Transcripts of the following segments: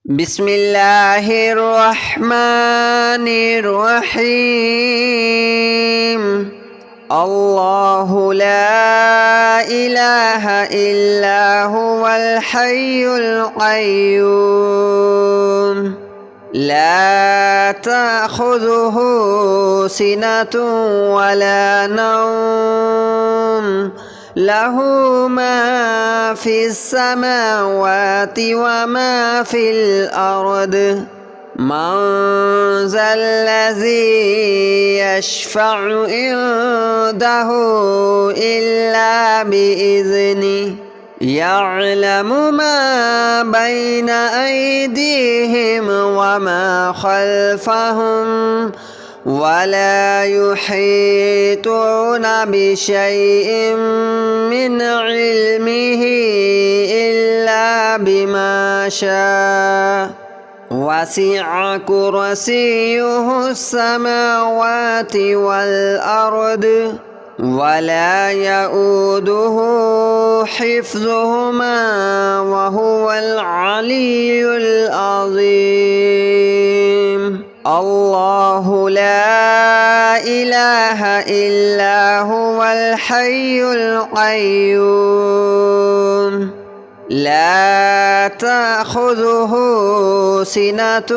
بسم الله الرحمن الرحيم. الله لا إله إلا هو الحي القيوم لا تأخذه سنة ولا نوم له ما في السماوات وما في الأرض من ذا الذي يشفع عنده إلا بإذنه يعلم ما بين أيديهم وما خلفهم ولا يحيطون بشيء من علمه إلا بما شاء وسع كرسيه السماوات والأرض ولا يؤوده حفظهما وهو العلي العظيم. الله لا إله إلا هو الحي القيوم لا تأخذه سنة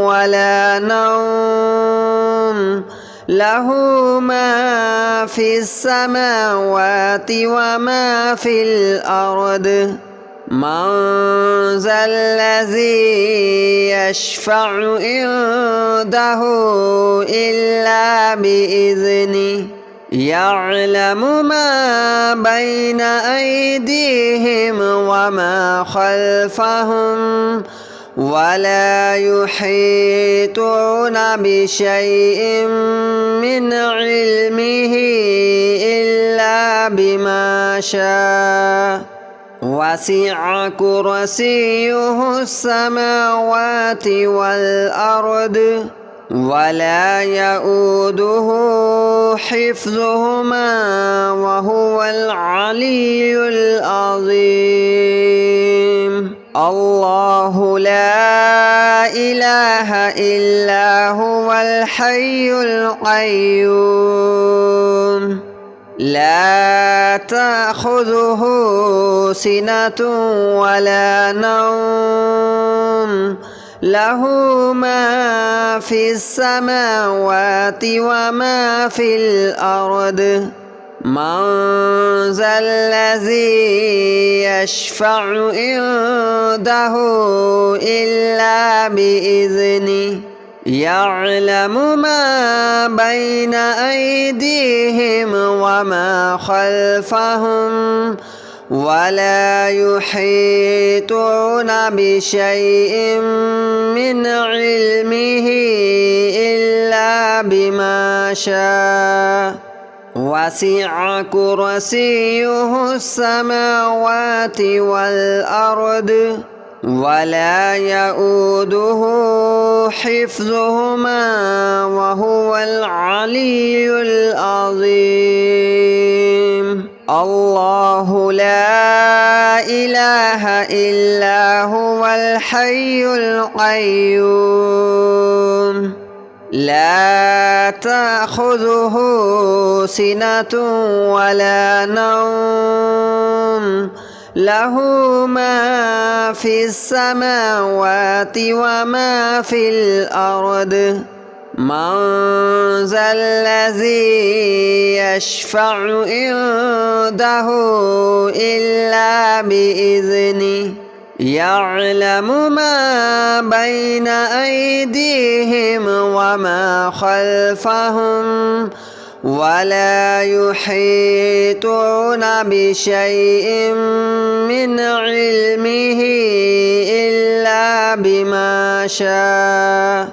ولا نوم له ما في السماوات وما في الأرض من ذا الذي يشفع عنده إلا بإذنه يعلم ما بين أيديهم وما خلفهم ولا يحيطون بشيء من علمه إلا بما شاء وسع كرسيه السماوات والأرض ولا يؤوده حفظهما وهو العلي العظيم. الله لا إله إلا هو الحي القيوم لا تأخذه سنة ولا نوم له ما في السماوات وما في الأرض من ذا الذي يشفع عنده إلا بإذنه يعلم ما بين أيديهم وما خلفهم ولا يحيطون بشيء من علمه إلا بما شاء وسع كرسيه السماوات والأرض ولا يؤوده حفظهما وهو العلي العظيم. الله لا إله إلا هو الحي القيوم لا تأخذه سنة ولا نوم له ما في السماوات وما في الأرض من ذا الذي يشفع عنده إلا بإذنه يعلم ما بين أيديهم وما خلفهم ولا يحيطون بشيء من علمه إلا بما شاء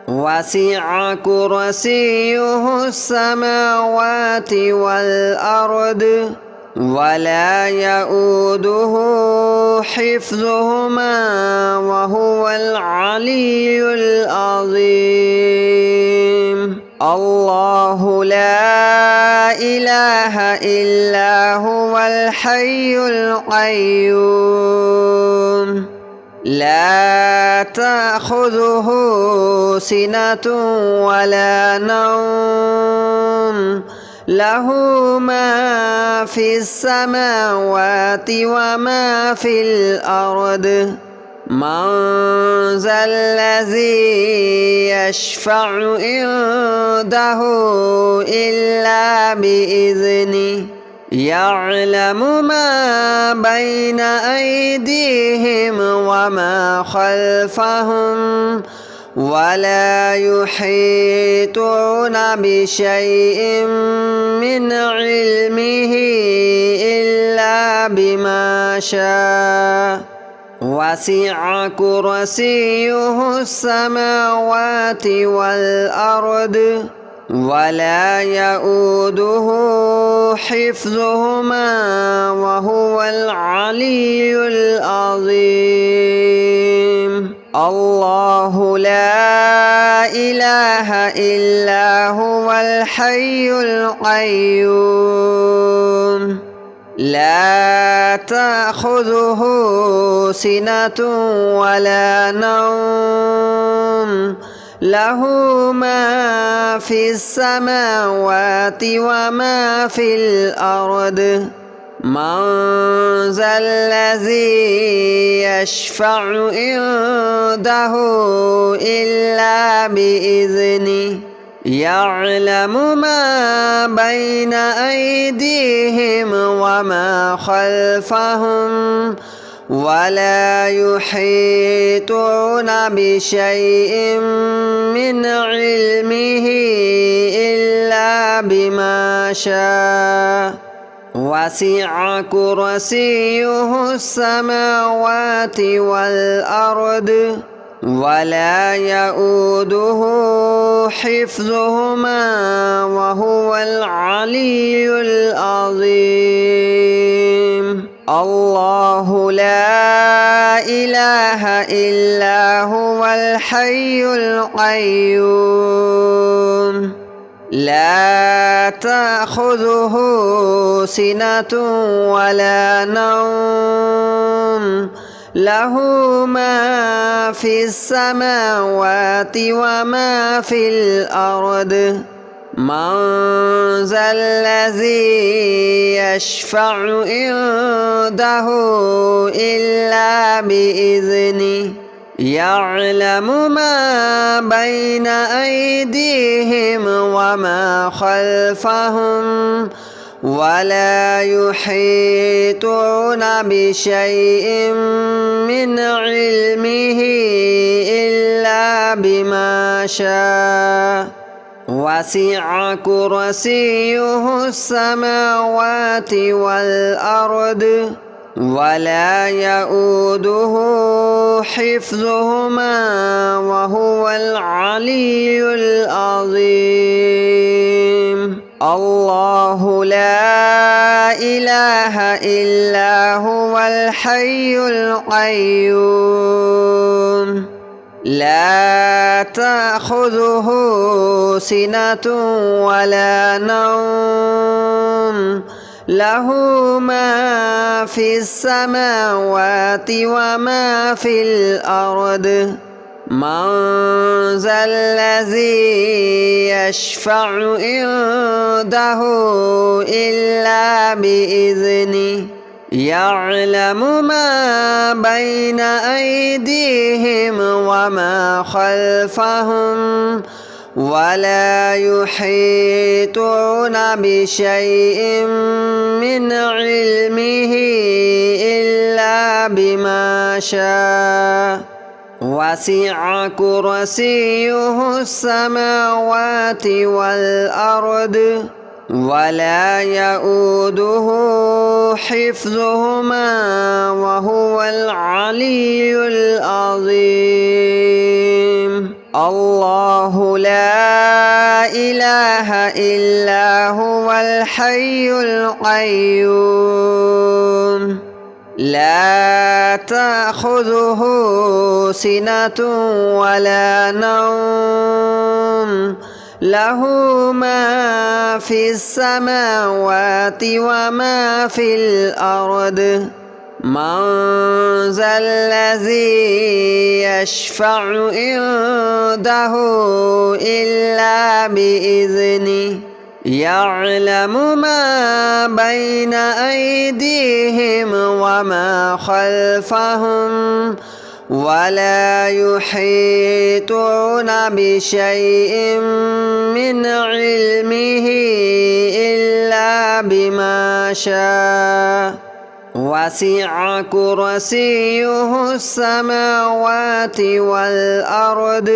وسع كرسيه السماوات والأرض ولا يؤوده حفظهما وهو العلي العظيم. الله لا إله إلا هو الحي القيوم لا تأخذه سنة ولا نوم له ما في السماوات وما في الأرض من ذا الذي يشفع عنده إلا بإذنه يعلم ما بين أيديهم وما خلفهم ولا يحيطون بشيء من علمه إلا بما شاء وسع كرسيه السماوات والأرض ولا يؤوده حفظهما وهو العلي العظيم الله لا إله إلا هو الحي القيوم لا تأخذه سنة ولا نوم له ما في السماوات وما في الأرض من ذا الذي يشفع عنده إلا بإذنه يعلم ما بين أيديهم وما خلفهم ولا يحيطون بشيء من علمه إلا بما شاء وسع كرسيه السماوات والأرض ولا يؤوده حفظهما وهو العلي العظيم الله لا إله إلا هو الحي القيوم لا تأخذه سنة ولا نوم له ما في السماوات وما في الأرض من ذا الذي يشفع عنده إلا بإذنه يعلم ما بين أيديهم وما خلفهم ولا يحيطون بشيء من علمه إلا بما شاء وسع كرسيه السماوات والأرض ولا يؤوده حفظهما وهو العلي العظيم الله لا إله إلا هو الحي القيوم لا تأخذه سنة ولا نوم له ما في السماوات وما في الأرض من ذا الذي يشفع عنده إلا بإذنه يعلم ما بين أيديهم وما خلفهم ولا يحيطون بشيء من علمه إلا بما شاء وسع كرسيه السماوات والأرض ولا يؤوده حفظهما وهو العلي العظيم الله لا إله إلا هو الحي القيوم لا تأخذه سنة ولا نوم له ما في السماوات وما في الأرض من ذا الذي يشفع عنده إلا بإذنه يعلم ما بين أيديهم وما خلفهم ولا يحيطون بشيء من علمه إلا بما شاء وسع كرسيه السماوات والأرض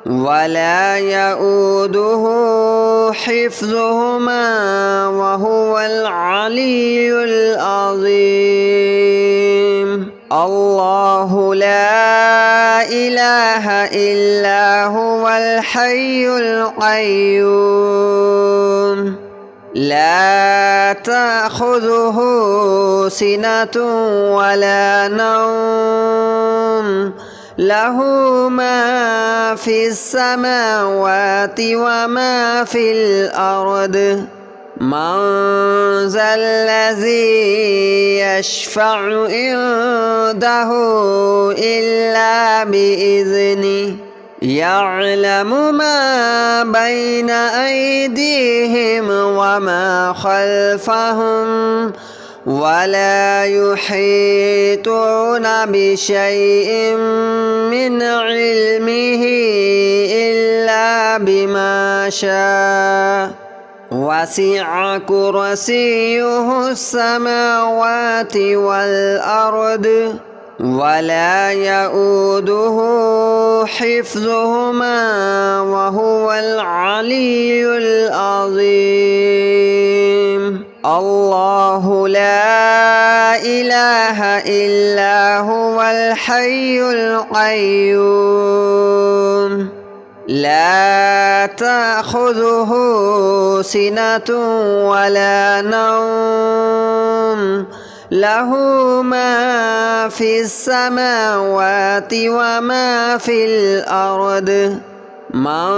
ولا يؤوده حفظهما وهو العلي العظيم. الله لا إله إلا هو الحي القيوم لا تأخذه سنة ولا نوم له ما في السماوات وما في الأرض من ذا الذي يشفع عنده إلا بإذنه يعلم ما بين أيديهم وما خلفهم ولا يحيطون بشيء من علمه إلا بما شاء وسع كرسيه السماوات والأرض ولا يؤوده حفظهما وهو العلي العظيم. الله لا إله إلا هو الحي القيوم لا تأخذه سنة ولا نوم له ما في السماوات وما في الأرض من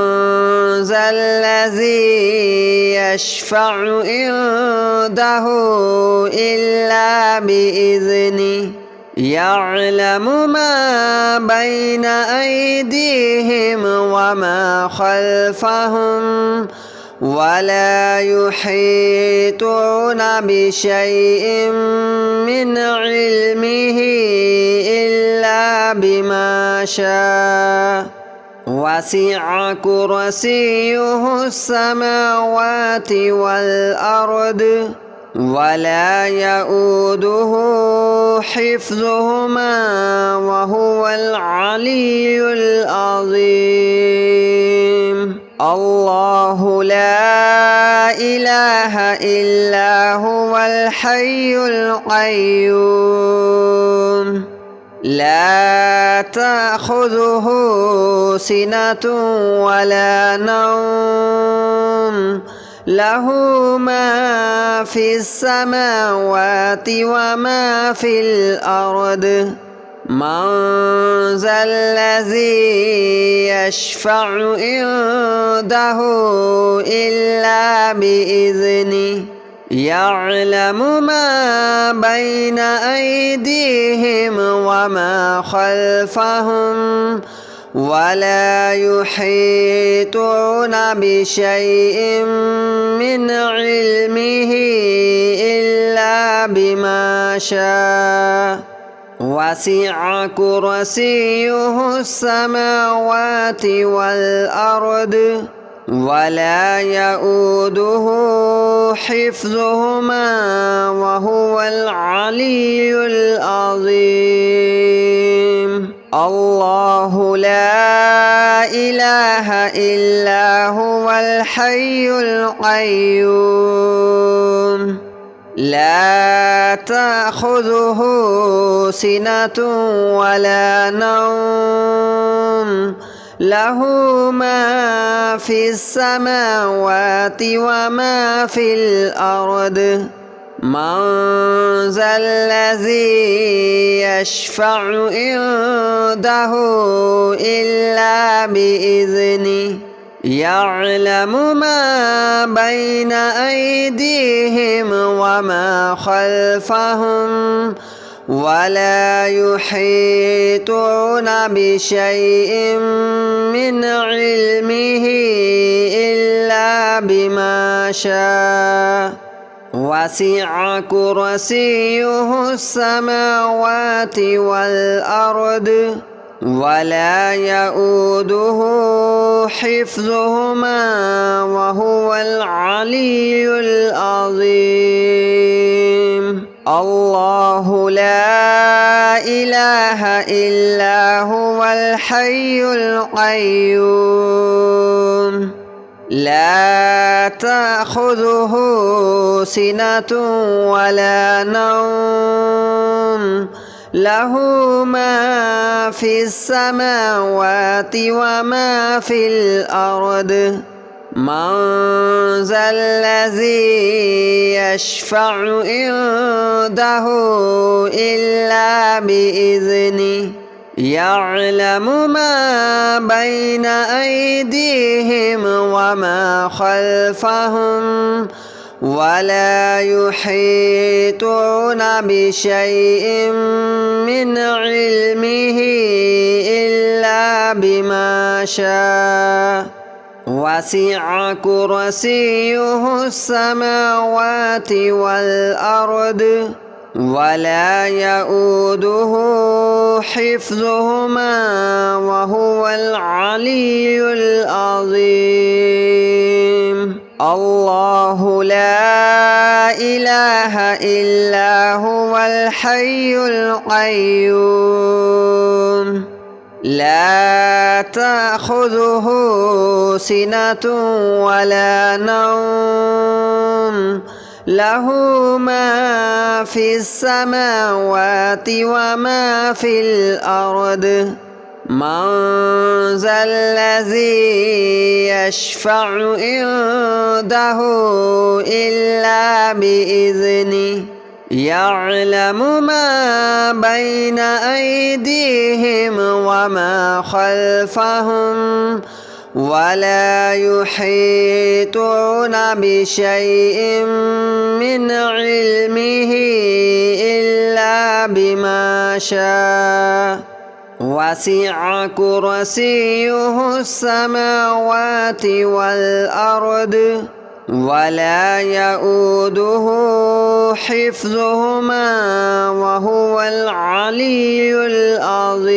ذا الذي يشفع عنده إلا بإذنه يعلم ما بين أيديهم وما خلفهم ولا يحيطون بشيء من علمه إلا بما شاء وسع كرسيه السماوات والأرض ولا يؤوده حفظهما وهو العلي العظيم. الله لا إله إلا هو الحي القيوم لا تأخذه سنة ولا نوم له ما في السماوات وما في الأرض من ذا الذي يشفع عنده إلا بإذنه يعلم ما بين أيديهم وما خلفهم ولا يحيطون بشيء من علمه إلا بما شاء وسع كرسيه السماوات والأرض ولا يؤوده حفظهما وهو العلي العظيم. الله لا إله إلا هو الحي القيوم لا تأخذه سنة ولا نوم له ما في السماوات وما في الأرض من ذا الذي يشفع عنده إلا بإذنه يعلم ما بين أيديهم وما خلفهم ولا يحيطون بشيء من علمه إلا بما شاء وسع كرسيه السماوات والأرض ولا يؤوده حفظهما وهو العلي العظيم الله لا إله إلا هو الحي القيوم لا تأخذه سنة ولا نوم له ما في السماوات وما في الأرض من ذا الذي يشفع عنده إلا بإذنه يعلم ما بين أيديهم وما خلفهم ولا يحيطون بشيء من علمه إلا بما شاء وسع كرسيه السماوات والأرض ولا يؤوده حفظهما وهو العلي العظيم الله لا إله إلا هو الحي القيوم لا تأخذه سنة ولا نوم له ما في السماوات وما في الأرض من ذا الذي يشفع عنده إلا بإذنه يعلم ما بين أيديهم وما خلفهم ولا يحيطون بشيء من علمه إلا بما شاء وسع كرسيه السماوات والأرض ولا يؤوده حفظهما وهو العلي العظيم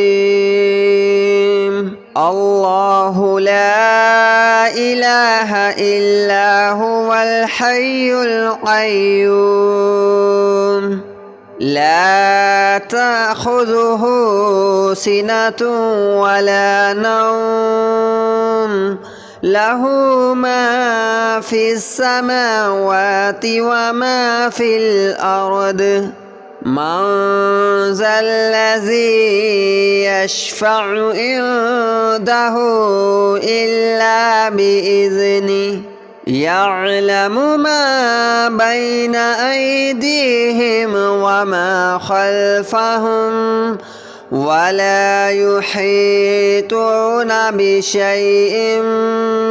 الله لا إله إلا هو الحي القيوم لا تأخذه سنة ولا نوم له ما في السماوات وما في الأرض من ذا الذي يشفع عنده إلا بإذنه يعلم ما بين أيديهم وما خلفهم ولا يحيطون بشيء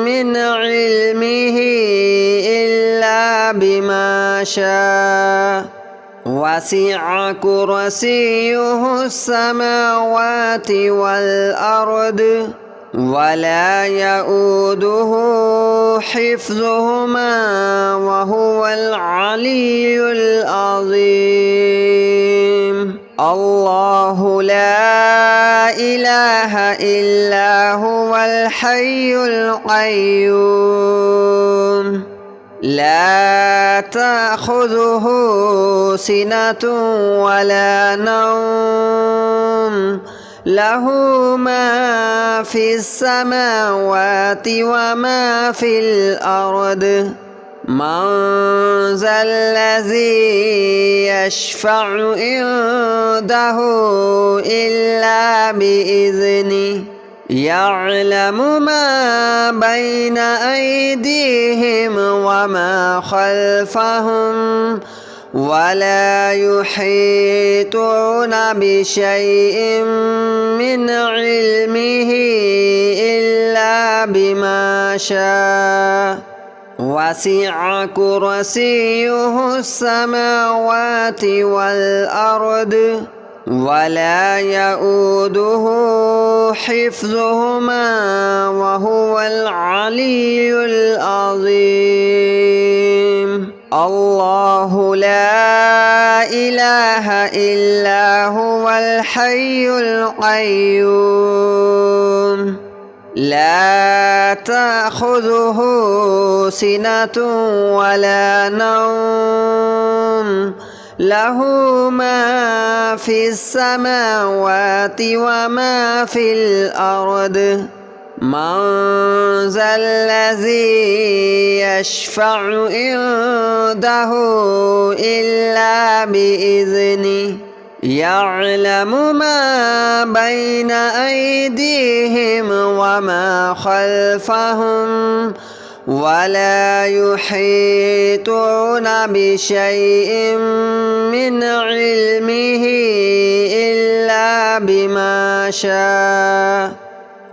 من علمه إلا بما شاء وسع كرسيه السماوات والأرض ولا يؤوده حفظهما وهو العلي العظيم الله لا إله إلا هو الحي القيوم لا تأخذه سنة ولا نوم له ما في السماوات وما في الأرض من ذا الذي يشفع عنده إلا بإذنه يعلم ما بين أيديهم وما خلفهم ولا يحيطون بشيء من علمه إلا بما شاء وسع كرسيه السماوات والأرض ولا يؤوده حفظهما وهو العلي العظيم الله لا إله إلا هو الحي القيوم لا تأخذه سنة ولا نوم له ما في السماوات وما في الأرض من ذا الذي يشفع عنده إلا بإذنه يعلم ما بين أيديهم وما خلفهم ولا يحيطون بشيء من علمه إلا بما شاء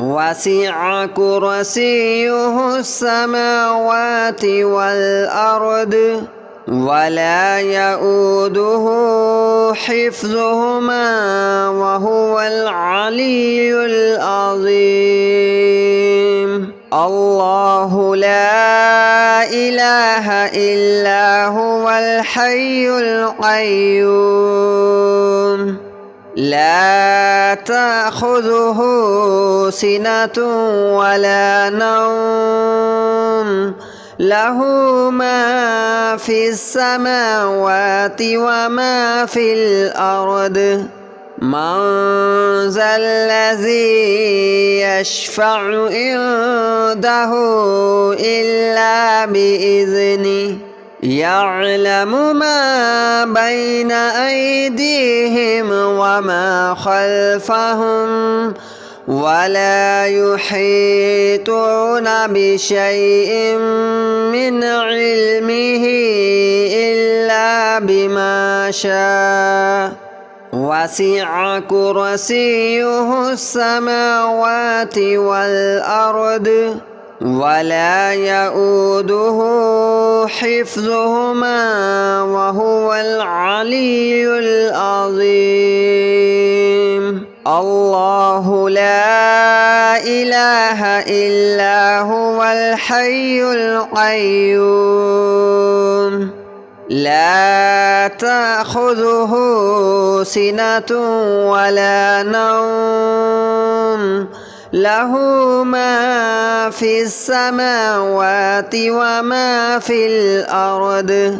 وسع كرسيه السماوات والأرض ولا يؤوده حفظهما وهو العلي العظيم الله لا إله إلا هو الحي القيوم لا تأخذه سنة ولا نوم له ما في السماوات وما في الأرض من ذا الذي يشفع عنده إلا بإذنه يعلم ما بين أيديهم وما خلفهم ولا يحيطون بشيء من علمه إلا بما شاء وسع كرسيه السماوات والأرض ولا يؤوده حفظهما وهو العلي العظيم الله لا إله إلا هو الحي القيوم لا تأخذه سنة ولا نوم له ما في السماوات وما في الأرض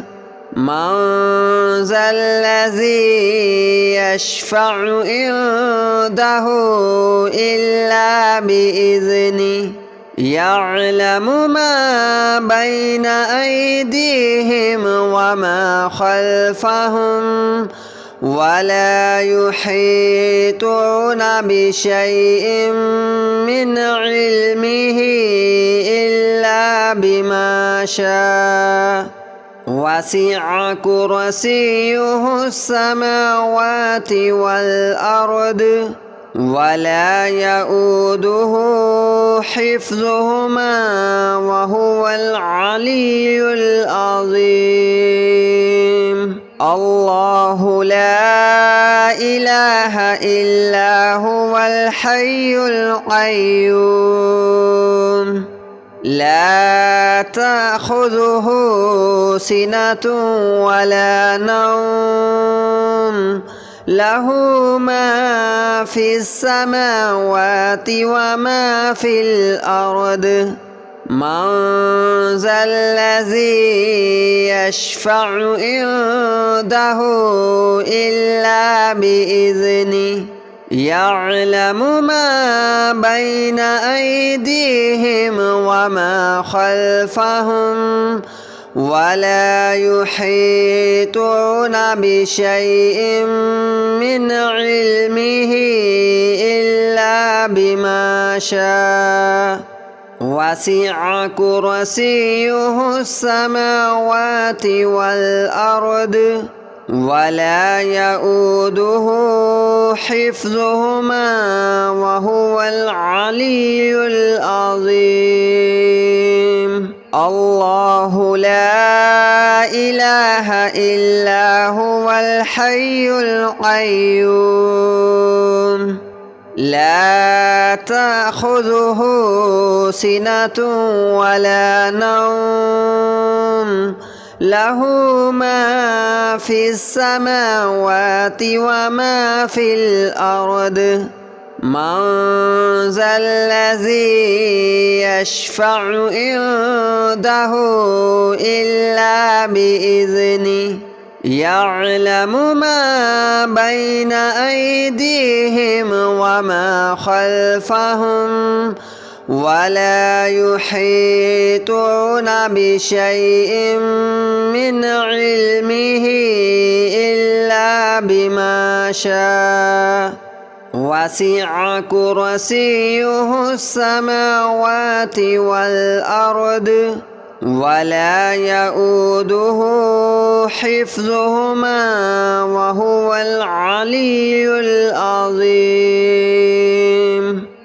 من ذا الذي يشفع عنده إلا بإذنه يعلم ما بين أيديهم وما خلفهم ولا يحيطون بشيء من علمه إلا بما شاء وسع كرسيه السماوات والأرض ولا يؤوده حفظهما وهو العلي العظيم الله لا إله إلا هو الحي القيوم لا تأخذه سنة ولا نوم له ما في السماوات وما في الأرض من ذا الذي يشفع عنده إلا بإذنه يعلم ما بين أيديهم وما خلفهم ولا يحيطون بشيء من علمه إلا بما شاء وسع كرسيه السماوات والأرض ولا يؤوده حفظهما وهو العلي العظيم الله لا إله إلا هو الحي القيوم لا تأخذه سنة ولا نوم له ما في السماوات وما في الأرض من ذا الذي يشفع عنده إلا بإذنه يعلم ما بين أيديهم وما خلفهم ولا يحيطون بشيء من علمه إلا بما شاء وسع كرسيه السماوات والأرض ولا يؤوده حفظهما وهو العلي العظيم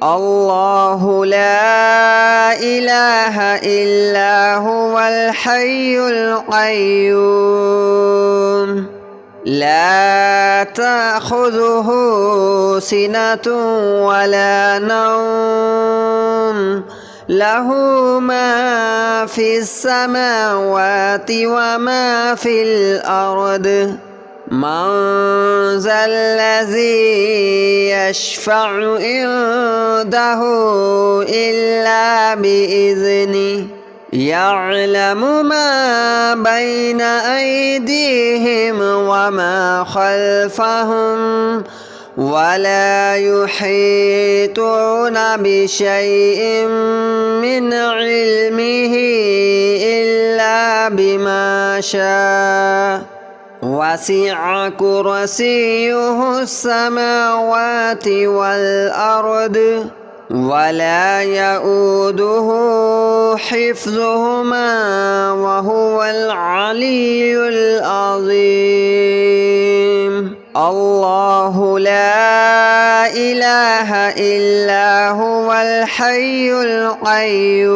الله لا إله إلا هو الحي القيوم لا تأخذه سنة ولا نوم له ما في السماوات وما في الأرض من ذا الذي يشفع عنده إلا بإذنه يعلم ما بين أيديهم وما خلفهم ولا يحيطون بشيء من علمه إلا بما شاء وسع كرسيه السماوات والأرض ولا يؤوده حفظهما وهو العلي العظيم الله لا إله إلا هو الحي القيوم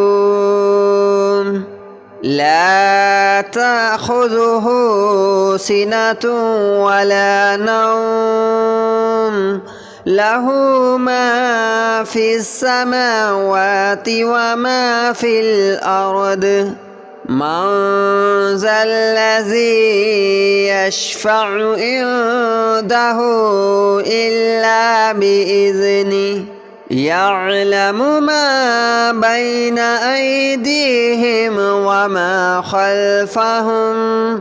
لا تأخذه سنة ولا نوم له ما في السماوات وما في الأرض من ذا الذي يشفع عنده إلا بإذنه يعلم ما بين أيديهم وما خلفهم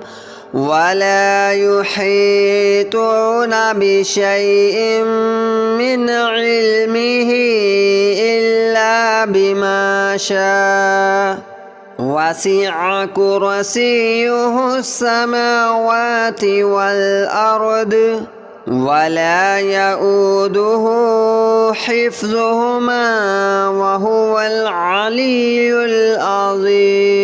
ولا يحيطون بشيء من علمه إلا بما شاء وسع كرسيه السماوات والأرض ولا يؤوده حفظهما وهو العلي العظيم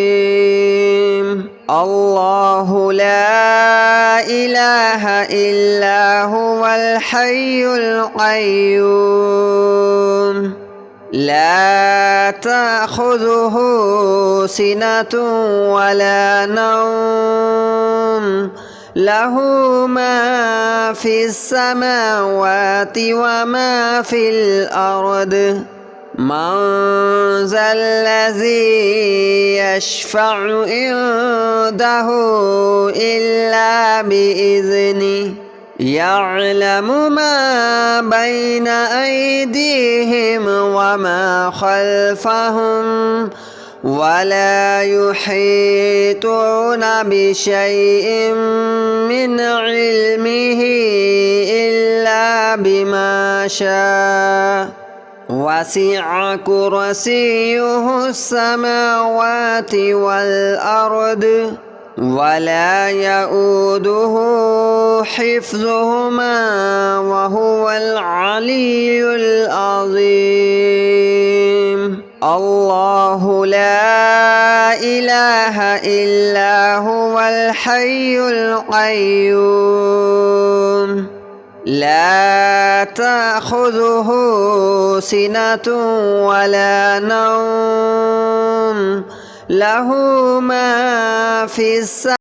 الله لا إله إلا هو الحي القيوم لا تأخذه سنة ولا نوم له ما في السماوات وما في الأرض من ذا الذي يشفع عنده إلا بإذنه يعلم ما بين أيديهم وما خلفهم ولا يحيطون بشيء من علمه إلا بما شاء وسع كرسيه السماوات والأرض ولا يؤوده حفظهما وهو العلي العظيم الله لا إله إلا هو الحي القيوم لا تأخذه سنة ولا نوم له ما في السماوات